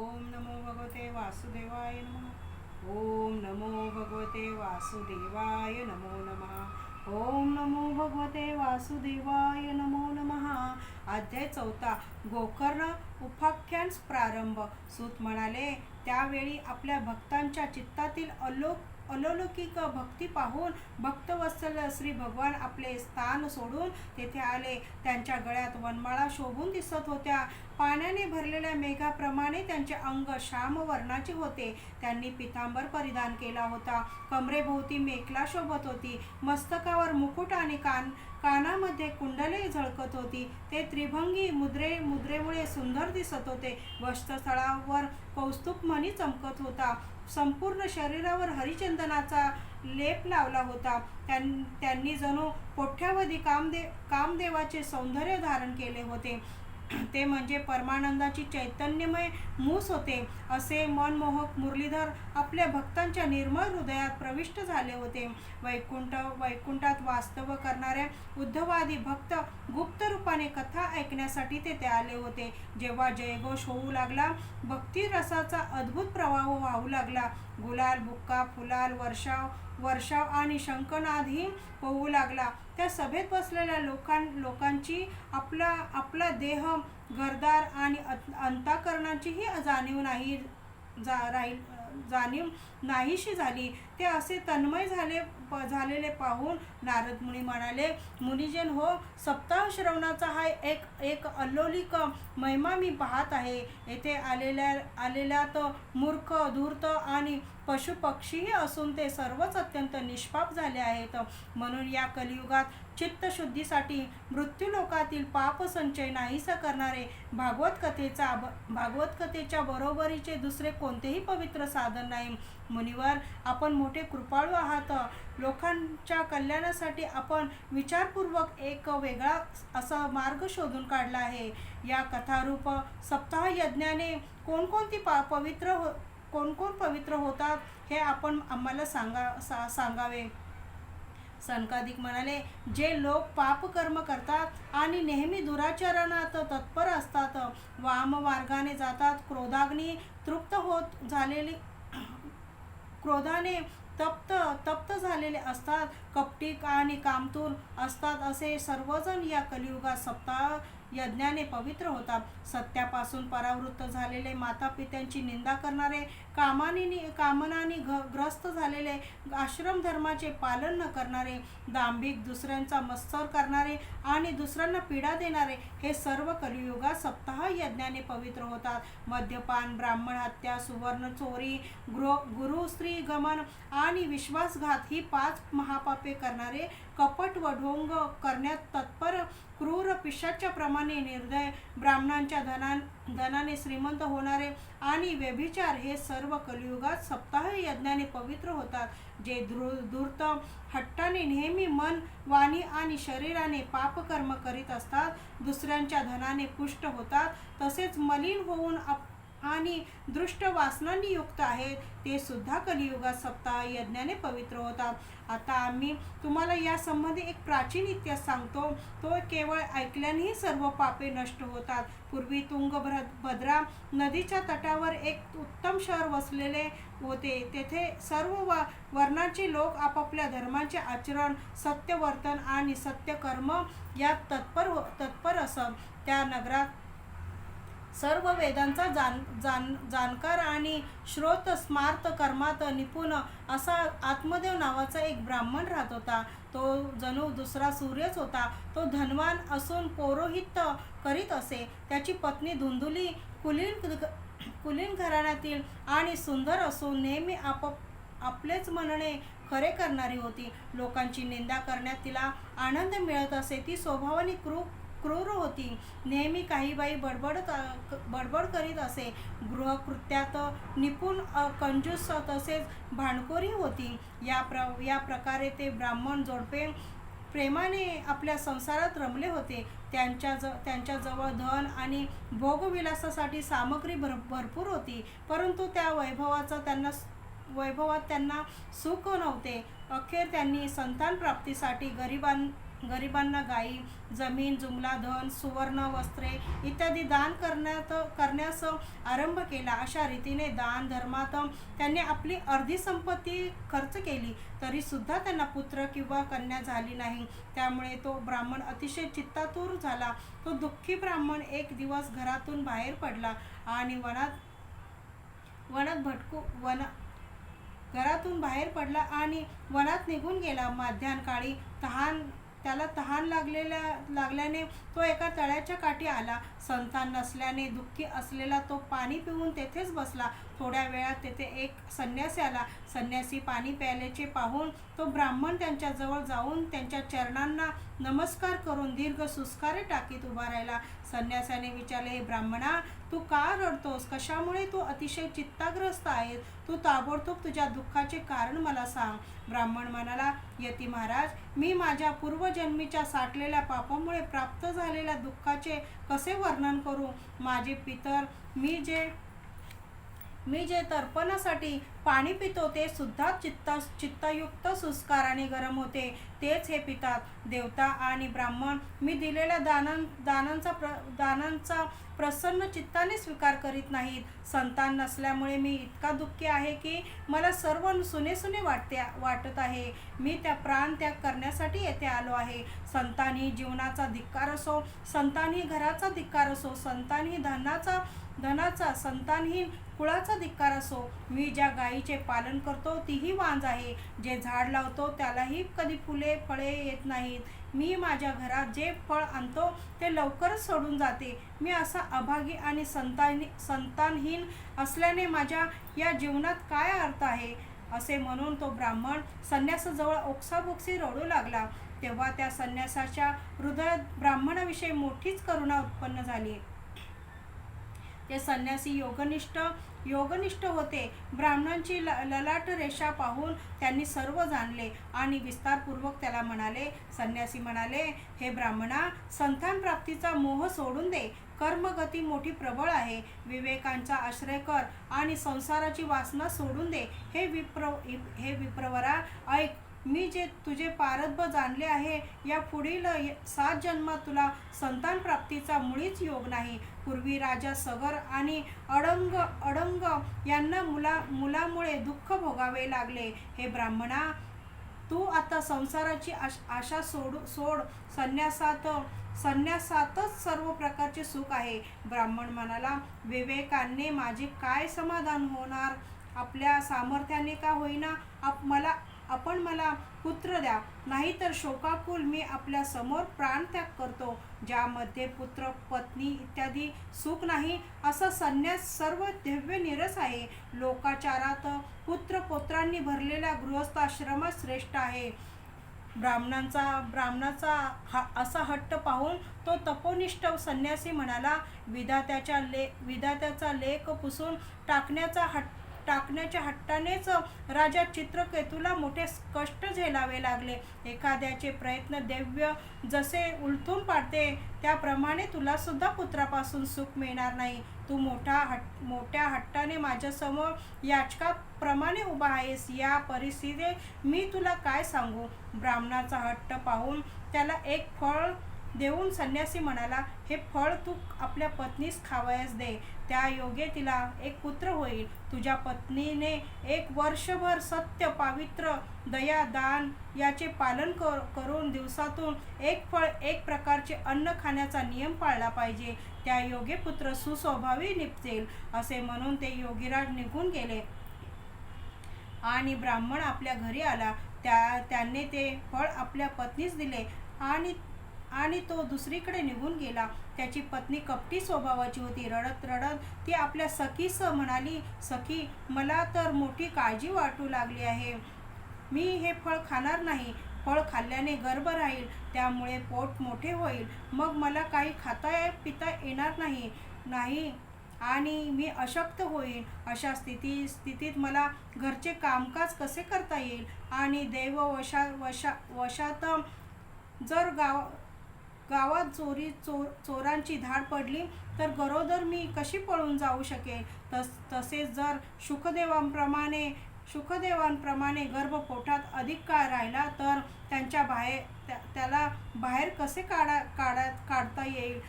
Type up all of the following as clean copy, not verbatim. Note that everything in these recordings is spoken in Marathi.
ओम नमो भगवते वासुदेवाय नमः। ओम नमो भगवते वासुदेवाय नमो नमः। ओम नमो भगवते वासुदेवाय नमो नमः। अध्याय 4 गोकर्ण उपाख्यान प्रारंभ। सूत म्हणाले, त्यावेळी आपल्या भक्तांच्या चित्तातील अलौकिक भक्ती पाहून भक्तवत्सल श्री भगवान आपले स्थान सोडून तेथे आले. त्यांच्या गळ्यात वनमाळा शोभून दिसत होत्या. पाण्याने भरलेल्या मेघाप्रमाणे त्यांचे अंग श्याम वर्णाचे होते. त्यांनी पितांबर परिधान केला होता. कमरेभोवती मेखला शोभत होती. मस्तकावर मुकुट आणि कानामध्ये कुंडले झळकत होती. ते त्रिभंगी मुद्रेमुळे सुंदर दिसत होते. वक्षस्थळावर कौस्तुभ मणी चमकत होता. संपूर्ण शरीरावर हरिचंदनाचा लेप लावला होता. त्यांनी जणू कोट्यावधी कामदेवाचे सौंदर्य धारण केले होते. ते म्हणजे परमानंदाची चैतन्यमय मूस होते. असे मनमोहक मुरलीधर आपल्या भक्तांच्या निर्मळ हृदयात प्रविष्ट झाले होते. वैकुंठात वास्तव करणाऱ्या उद्धवादी भक्त गुप्त रूपाने कथा ऐकण्यासाठी तेथे आले होते. जेव्हा जयघोष होऊ लागला, भक्ती रसाचा अद्भुत प्रवाह वाहू लागला. गुलाल, बुक्का, फुलाल, वर्षाव आणि शंखनादही होऊ लागला. त्या सभेत बसलेल्या लोकांची आपला देह घरदार आणि अंतःकरणाचीही जाणीव नाहीशी झाली. ते असे तन्मय झालेले पाहून नारद मुनी म्हणाले, मुनिजन हो, सप्ताह श्रवणाचा हा एक अलौकिक महिमा मी पाहत आहे. येथे आलेल्यात मूर्ख, धूर्त आणि पशुपक्षीही असून ते सर्वच अत्यंत निष्पाप झाले आहेत. म्हणून या कलियुगात चित्तशुद्धीसाठी मृत्यूलोकातील पापसंचय नाहीसा करणारे भागवत कथेच्या बरोबरीचे दुसरे कोणतेही पवित्र साधन नाही. मुनिवर, आपण मोठे कृपाळू आहात. लोकांच्या कल्याणासाठी आपण विचारपूर्वक एक वेगळा असा मार्ग शोधून काढला आहे. या कथारूप सप्ताह यज्ञाने कोण पवित्र होतात हे आपण आम्हाला सांगावे. सनकादिक म्हणाले, जे लोक पापकर्म करतात आणि नेहमी दुराचरणात तत्पर असतात, वाममार्गाने जातात, क्रोधाने तप्त झालेले असतात, कपटी आणि कामतूर असतात, असे सर्वजण या कलियुगात सप्ताह यज्ञाने पवित्र होतात. सत्यापासून परावृत्त झालेले, मातापित्यांची निंदा करणारे, कामनानी ग्रस्त झालेले, आश्रम धर्माचे पालन न करणारे, दांभिक, दुसऱ्यांचा मत्सर करणारे आणि दुसऱ्यांना पीडा देणारे, हे सर्व कलियुगात सप्ताह यज्ञाने पवित्र होतात. मद्यपान, ब्राह्मण हत्या, सुवर्ण चोरी, गुरु स्त्री गमन आणि विश्वासघात ही 5 महापापे करणारे, कपट व ढोंग करण्यात तत्पर, क्रूर पिशाच्याप्रमाणे निर्दय, ब्राह्मणांच्या धनाने श्रीमंत होणारे आणि व्यभिचार हे सर्व कलियुगात सप्ताह यज्ञाने पवित्र होतात. जे धूर्त, हट्टाने नेहमी मन, वाणी आणि शरीराने पापकर्म करीत असतात, दुसऱ्यांच्या धनाने पुष्ट होतात, तसेच मलिन होऊन आणि दृष्ट वासनांनी युक्त आहेत, ते सुद्धा कलियुगात सप्ताह यज्ञाने पवित्र होतात. आता आम्ही तुम्हाला या संबंधी एक प्राचीन इतिहास सांगतो. तो केवळ ऐकल्यानेही सर्व पापे नष्ट होतात. पूर्वी तुंगभद्रा नदीच्या तटावर एक उत्तम शहर वसलेले होते. तेथे सर्व वर्णाचे लोक आपापल्या धर्माचे आचरण, सत्य वर्तन आणि सत्य कर्म यात तत्पर असत. त्या नगरात सर्व वेदांचा जाणकार आणि श्रोत स्मार्त कर्मात निपुण असा आत्मदेव नावाचा एक ब्राह्मण राहत होता. तो जणू दुसरा सूर्यच होता. तो धनवान असून पौरोहित्य करीत असे. त्याची पत्नी धुंदुली कुलीन घराण्यातील आणि सुंदर असून नेहमी आपलेच म्हणणे खरे करणारी होती. लोकांची निंदा करण्यात तिला आनंद मिळत असे. ती स्वभावाने क्रूर होती. नेहमी काही बाई बडबड करीत असे. गृहकृत्यात निपुण, कंजूस तसेच भांडखोरी होती. या प्रकारे ते ब्राह्मण जोडपे प्रेमाने आपल्या संसारात रमले होते. त्यांच्या जवळ धन आणि भोगविलासासाठी सामग्री भरपूर होती, परंतु त्या वैभवात त्यांना सुख नव्हते. अखेर त्यांनी संतान प्राप्तीसाठी गरिबांना गायी, जमीन, जुमला, धन, सुवर्ण, वस्त्रे इत्यादी दान करण्यास आरंभ केला. अशा रीतीने दान धर्मात त्यांनी आपली अर्धी संपत्ती खर्च केली, तरी सुद्धा त्यांना पुत्र किंवा कन्या झाली नाही. त्यामुळे तो ब्राह्मण अतिशय चिंतातूर झाला. तो दुःखी ब्राह्मण एक दिवस घरातून बाहेर पडला आणि घरातून बाहेर पडला आणि वनात निघून गेला. माध्यान्हकाळी त्याला तहान लागल्याने तो एका तळ्याच्या काठी आला. संतान नसल्याने दुःखी असलेला तो पाणी पिऊन तेथेच बसला. थोड्या वेळात तेथे एक संन्यासी आला. संन्यासी पाणी प्यायल्याचे पाहून तो ब्राह्मण त्यांच्याजवळ जाऊन त्यांच्या चरणांना नमस्कार करून दीर्घ सुस्कारे टाकीत उभा राहिला. संन्यासाने विचारले, हे ब्राह्मणा, तू का रडतोस? कशामुळे तू अतिशय चित्ताग्रस्त आहेस? तू ताबडतोब तुझ्या दुःखाचे कारण मला सांग. ब्राह्मण म्हणाला, यती महाराज, मी माझ्या पूर्वजन्मीच्या साठलेल्या पापामुळे प्राप्त झालेल्या दुःखाचे कसे वर्णन करू? माझे पितर मी जे तर्पणासाठी पाणी पितो ते सुद्धा चित्तयुक्त सुस्काराने गरम होते, तेच हे पितात. देवता आणि ब्राह्मण मी दिलेल्या दानांचा प्रसन्न चित्ताने स्वीकार करीत नाहीत. संतान नसल्यामुळे मी इतका दुःखी आहे की मला सर्व सुने वाटत आहे. मी त्या प्राणत्याग करण्यासाठी येथे आलो आहे. संतान ही जीवनाचा धिक्कार असो, संतान ही घराचा धिक्कार असो, संतान ही धनाचा, संतानहीन कुळाचा धिक्कार असो. मी ज्या गायीचे पालन करतो तीही वांज आहे. जे झाड लावतो त्यालाही कधी फुले फळे येत नाहीत. मी माझ्या घरात जे फळ आणतो ते लवकरच सोडून जाते. मी असा अभागी आणि संतानहीन असल्याने माझ्या या जीवनात काय अर्थ आहे? असे म्हणून तो ब्राह्मण संन्यासाजवळ ओक्साबोक्सी रडू लागला. तेव्हा त्या संन्यासाच्या हृदयात ब्राह्मणाविषयी मोठीच करुणा उत्पन्न झाली. ते संन्यासी योगनिष्ठ होते. ब्राह्मणांची ललाट रेषा पाहून त्यांनी सर्व जाणले आणि विस्तारपूर्वक त्याला म्हणाले. संन्यासी म्हणाले, हे ब्राह्मणा, संतान प्राप्तीचा मोह सोडून दे. कर्मगती मोठी प्रबळ आहे. विवेकांचा आश्रय कर आणि संसाराची वासना सोडून दे. हे विप्रवरा, ऐक. मी जे तुझे प्रारब्ध जाणले आहे, या पुढील 7 जन्मात तुला संतान प्राप्तीचा मुळीच योग नाही. पूर्वी राजा सगर आणि अडंग यांना मुलामुळे दुःख भोगावे लागले. हे ब्राह्मणा, तू आता संसाराची आशा सोड. संन्यासातच सर्व प्रकारचे सुख आहे. ब्राह्मण म्हणाला, विवेकाने माझे काय समाधान होणार? आपल्या सामर्थ्याने का होईना आपण मला पुत्र द्या, नाहीतर शोकाकुल मी आपल्या समोर प्राणत्याग करतो. ज्यामध्ये पुत्र पत्नी इत्यादी सुख नाही असा संन्यास सर्व दिव्य निरस आहे. लोकाचारात पुत्रांनी भरलेला गृहस्थाश्रमच श्रेष्ठ आहे. ब्राह्मणाचा असा हट्ट पाहून तो तपोनिष्ठ संन्यासी म्हणाला, विधात्याचा लेख पुसून टाकण्याच्या हट्टानेच राजा चित्रकेतूला मोठे कष्ट झेलावे लागले. एखाद्याचे प्रयत्न दैव्य जसे उलथून पाडते, त्याप्रमाणे तुला सुद्धा पुत्रापासून सुख मिळणार नाही. तू मोठ्या हट्टाने माझ्यासमोर याचकाप्रमाणे उभा आहेस. या परिस्थितीत मी तुला काय सांगू? ब्राह्मणाचा हट्ट पाहून त्याला एक फळ देऊन संन्यासी म्हणाला, हे फळ तू आपल्या पत्नीस खावयास दे. त्या योगे तिला एक पुत्र होईल. तुझ्या पत्नीने 1 वर्षभर सत्य, पावित्र्य, दया, दान याचे पालन करून दिवसातून एक फळ, एक प्रकारचे अन्न खाण्याचा नियम पाळला पाहिजे. त्या योगे पुत्र सुस्वभावी निपजेल. असे म्हणून ते योगीराज निघून गेले आणि ब्राह्मण आपल्या घरी आला. त्याने ते फळ आपल्या पत्नीस दिले आणि तो दुसरीकडे निघून गेला. त्याची पत्नी कपटी स्वभावाची होती. रडत ती आपल्या सखीस म्हणाली, सखी, मला तर मोठी काळजी वाटू लागली आहे. मी हे फळ खाणार नाही. फळ खाल्ल्याने गर्भ राहील, त्यामुळे पोट मोठे होईल. मग मला काही खाता पिता येणार नाही आणि मी अशक्त होईल. अशा स्थितीत मला घरचे कामकाज कसे करता येईल? आणि वशात जर गावात चोरांची धाड पडली तर गरोदर मी कशी पळून जाऊ शकेल? तसेच जर सुखदेवांप्रमाणे गर्भ पोटात अधिक काळ राहिला तर त्यांच्या त्याला बाहेर कसे काढता येईल.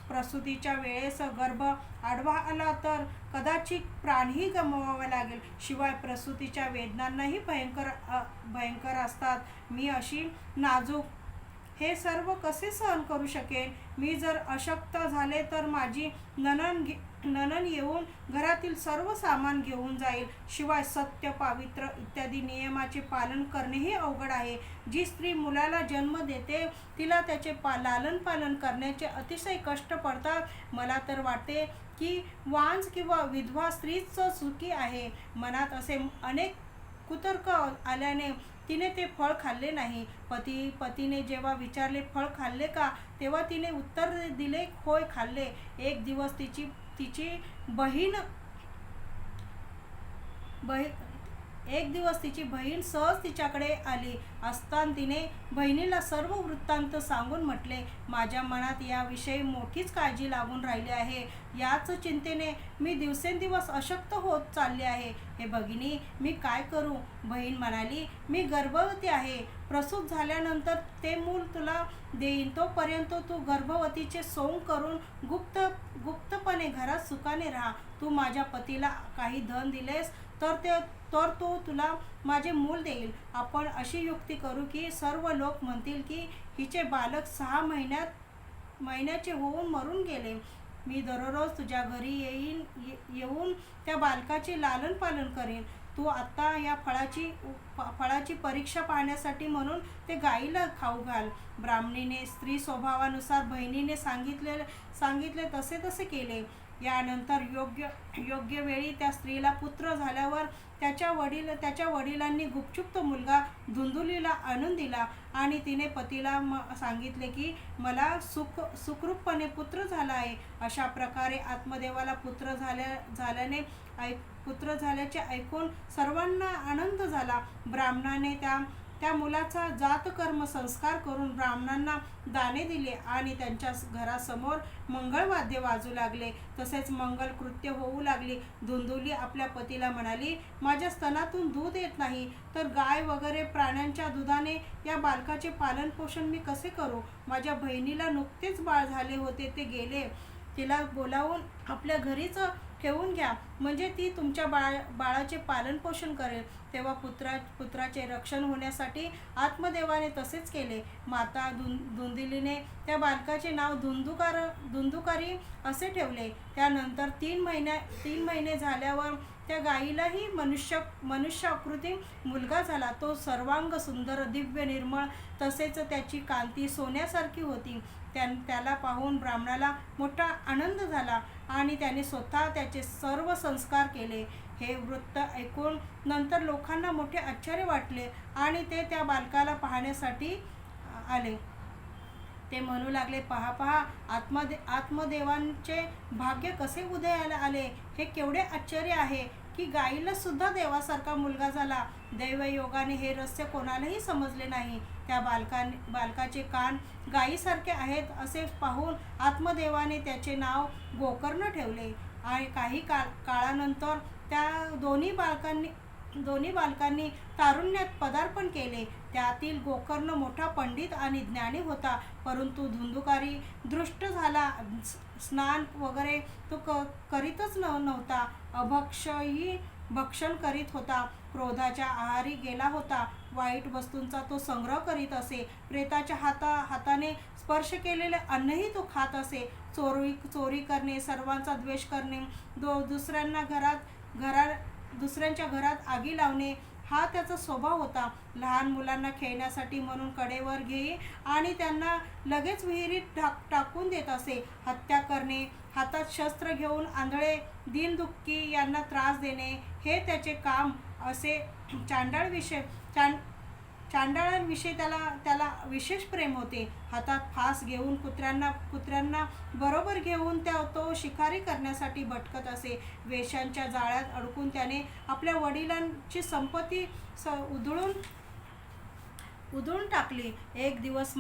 प्रसूतीच्या वेळेस गर्भ आडवा आला तर कदाचित प्राणही गमवावा लागेल. शिवाय प्रसूतीच्या वेदनांनाही भयंकर असतात. मी अशी नाजूक हे सर्व कसे सहन करू शकेन. मी जर अशक्त झाले तर माझी नणन येऊन घरातील सर्व सामान घेऊन जाईल. शिवाय सत्य, पावित्र्य इत्यादी नियमाचे पालन करणेही अवघड आहे. जी स्त्री मुलाला जन्म देते तिला त्याचे लालन पालन करण्याचे अतिशय कष्ट पडतात. मला तर वाटते की वांझ किंवा विधवा स्त्रीच सुखी आहे. मनात असे अनेक कुतर्क आल्याने तिने ते फळ खाल्ले नाही. पतीने जेव्हा विचारले, फळ खाल्ले का, तेव्हा तिने उत्तर दिले, होय खाल्ले. एक दिवस तिची बहीण सहज तिच्याकडे आली असताना तिने बहिणीला सर्व वृत्तांत सांगून म्हटले, माझ्या मनात याविषयी मोठीच काळजी लागून राहिली आहे. याच चिंतेने मी दिवसेंदिवस अशक्त होत चालले आहे. हे भगिनी, मी काय करू. बहीण म्हणाली, मी गर्भवती आहे. प्रसूत झाल्यानंतर ते मूल तुला देईन. तोपर्यंत तू गर्भवतीचे सोंग करून गुप्तपणे घरात सुखाने राहा. तू माझ्या पतीला काही धन दिलेस तर तो तुला माझे मूल देईल. आपण अशी युक्ती करू की सर्व लोक म्हणतील की हिचे बालक 6 महिन्याचे होऊन मरून गेले. मी दररोज तुझ्या घरी येऊन त्या बालकाचे लालन पालन करेन. तू आता या फळाची परीक्षा पाहण्यासाठी म्हणून ते गाईला खाऊ घाल. ब्राह्मणीने स्त्री स्वभावानुसार बहिणीने सांगितले तसे केले. यानंतर योग्य वेळी त्या स्त्रीला पुत्र झाल्यावर त्याच्या वडिलांनी गुपचूप तो मुलगा धुंदुलीला आणून दिला आणि तिने पतीला सांगितले की मला सुखरूपपणे पुत्र झाला आहे. अशा प्रकारे आत्मदेवाला पुत्र झाल्याचे ऐकून सर्वांना आनंद झाला. ब्राह्मणाने त्या मुलाचा जातकर्म संस्कार करून ब्राह्मणांना दाणे दिले आणि त्यांच्या घरासमोर मंगळवाद्य वाजू लागले. तसेच मंगल कृत्य होऊ लागली. धुंदुली आपल्या पतीला म्हणाली, माझ्या स्तनातून दूध येत नाही तर गाय वगैरे प्राण्यांच्या दुधाने या बालकाचे पालन पोषण मी कसे करू. माझ्या बहिणीला नुकतेच बाळ झाले होते, ते गेले. तिला बोलावून आपल्या घरीच ठेवून घ्या, म्हणजे ती तुमच्या बाळाचे पालन पोषण करेल. तेव्हा पुत्राचे रक्षण होण्यासाठी आत्मदेवाने तसेच केले. माता धुंदुलीने त्या बालकाचे नाव धुंदुकारी असे ठेवले. त्यानंतर 3 महिने झाल्यावर त्या गायीलाही मनुष्य आकृती मुलगा झाला. तो सर्वांग सुंदर, दिव्य, निर्मळ, तसेच त्याची कांती सोन्यासारखी होती. त्याला पाहून ब्राह्मणाला मोठा आनंद झाला आणि त्याने स्वतः त्याचे सर्व संस्कार केले. हे वृत्त ऐकून नंतर लोकांना मोठे आश्चर्य वाटले आणि ते त्या बालकाला पाहण्यासाठी आले. ते म्हणू लागले, पहा आत्मदेवांचे भाग्य कसे उदयाला आले. हे केवढे आश्चर्य आहे की गायीला सुद्धा देवासारखा मुलगा झाला. दैवयोगाने हे रहस्य कोणालाही समजले नाही. त्या बालकाचे कान गायीसारखे आहेत असे पाहून आत्मदेवाने त्याचे नाव गोकर्ण ठेवले. आणि काही काळानंतर त्या दोन्ही बालकांनी तारुण्यात पदार्पण केले. त्यातील गोकर्ण मोठा पंडित आणि ज्ञानी होता, परंतु धुंदुकारी दृष्ट झाला. स्नान वगैरे तो करीतच नव्हता. अभक्षही भक्षण करीत होता. क्रोधाच्या आहारी गेला होता. वाईट वस्तूंचा तो संग्रह करीत असे. प्रेताच्या हाताने स्पर्श केलेले अन्नही तो खात असे. चोरी करणे, सर्वांचा द्वेष करणे, दुसऱ्यांच्या घरात आगी लावणे हा त्याचा स्वभाव होता. लहान मुलांना खेळण्यासाठी म्हणून कडेवर घेई आणि त्यांना लगेच विहिरीत टाकून देत असे. हत्या करणे, हातात शस्त्र घेऊन आंधळे, दीनदुःखी यांना त्रास देणे हे त्याचे काम असे. चांडाळांविषयी त्याला विशेष प्रेम होते. हातात फास घेऊन कुत्र्यांना बरोबर घेऊन तो शिकारी करण्यासाठी भटकत असे. वेश्यांच्या जाळ्यात अडकून त्याने आपल्या वडिलांची संपत्ती उधळून टाकली. एक दिवस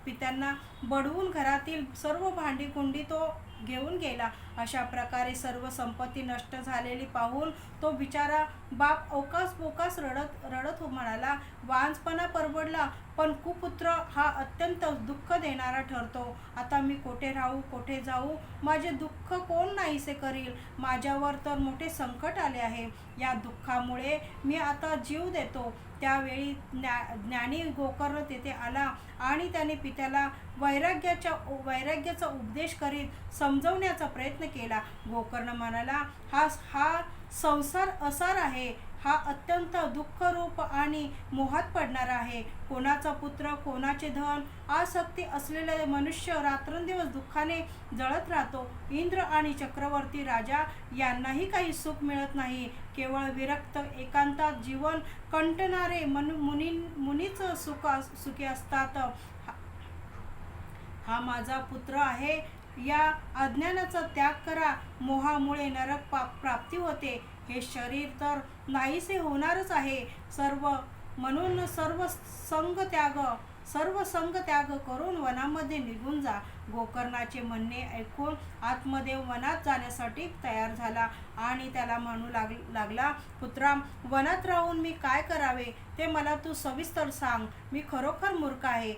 पित्यांना बडवून घरातील सर्व भांडी कुंडी तो घेऊन गेला अशा प्रकारे सर्व संपत्ती नष्ट झालेली पाहून तो बिचारा बाप अवकाश बोकास रडत रडत म्हणाला, वांजपणा परवडला, पण कुपुत्र हा अत्यंत दुःख देणारा ठरतो. आता मी कोठे राहू, कोठे जाऊ? माझे दुःख कोण नाहीसे करील? माझ्यावर तर मोठे संकट आले आहे. या दुःखामुळे मी आता जीव देतो. त्यावेळी ज्ञानी गोकर्ण तेथे आला आणि त्याने पित्याला वैराग्याचा उपदेश करीत समजवण्याचा प्रयत्न केला. गोकर्ण म्हणाला, हा संसार असार आहे. हा अत्यंत दुःखरूप आणि मोहात पडणारा आहे. कोणाचा पुत्र, कोणाचे धन, आसक्ती असलेले मनुष्य रात्रंदिवस दुःखाने जळत राहतो. इंद्र आणि चक्रवर्ती राजा यांनाही काही सुख मिळत नाही. केवळ विरक्त एकांतात जीवन कंटणारे मुनीच सुखी असतात. हा माझा पुत्र आहे. या अज्ञानाचा त्याग करा. मोहामुळे नरक प्राप्ती होते. हे शरीर तर नाहीसे होणारच आहे. म्हणून सर्व संग त्याग करून वनामध्ये निघून जा. गोकर्णाचे म्हणणे ऐकून आत्मदेव वनात जाण्यासाठी तयार झाला आणि त्याला म्हणू लागला, पुत्रा, वनात राहून मी काय करावे ते मला तू सविस्तर सांग. मी खरोखर मूर्ख आहे.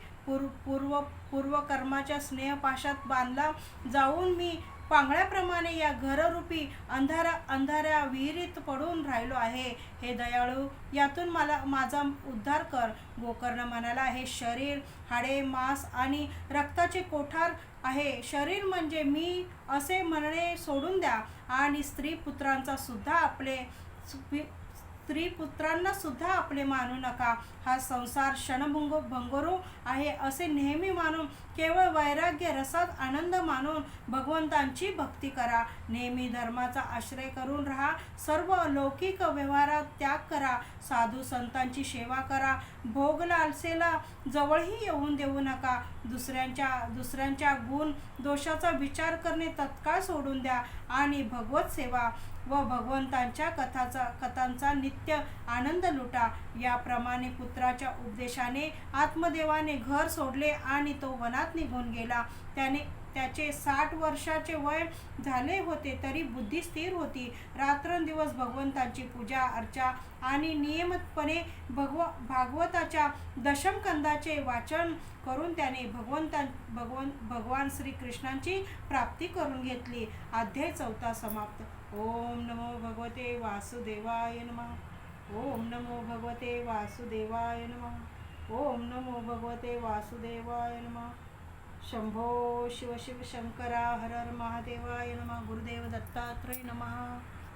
पूर्वकर्माच्या स्नेहपाशात बांधला जाऊन मी पांगळ्याप्रमाणे या घररूपी अंधाऱ्या विहिरीत पडून राहिलो आहे. हे दयाळू, यातून माझा उद्धार कर. गोकर्ण म्हणाला, हे शरीर हाडे, मांस आणि रक्ताचे कोठार आहे. शरीर म्हणजे मी असे म्हणणे सोडून द्या आणि स्त्रीपुत्रांना सुद्धा आपले मानू नका. हा संसार क्षणभंगुर आहे असे नेहमी मानून केवळ वैराग्य रसात आनंद मानून भगवंतांची भक्ती करा. नेहमी धर्माचा आश्रय करून राहा. सर्व लौकिक व्यवहारात त्याग करा. साधू संतांची सेवा करा. भोगलालसेला जवळही येऊन देऊ नका. दुसऱ्यांच्या गुण दोषाचा विचार करणे तत्काळ सोडून द्या आणि भगवत सेवा व भगवंतांच्या कथांचा नित्य आनंद लुटा. याप्रमाणे पुत्राच्या उपदेशाने आत्मदेवाने घर सोडले आणि तो वनात निघून गेला. त्याचे 60 वर्षाचे वय झाले होते तरी बुद्धी स्थिर होती. रात्रंदिवस भगवंतांची पूजा अर्चा आणि नियमितपणे भागवताच्या दशमकंदाचे वाचन करून त्याने भगवान श्रीकृष्णांची प्राप्ती करून घेतली. अध्याय 4 समाप्त. ओम नमो भगवते वासुदेवाय नमः. ओम नमो भगवते वासुदेवाय नमः. ओम नमो भगवते वासुदेवाय नमः. शंभो शिव शिव शंकरा हर हर महादेवाय नमः. गुरुदेव दत्तात्रय नमः.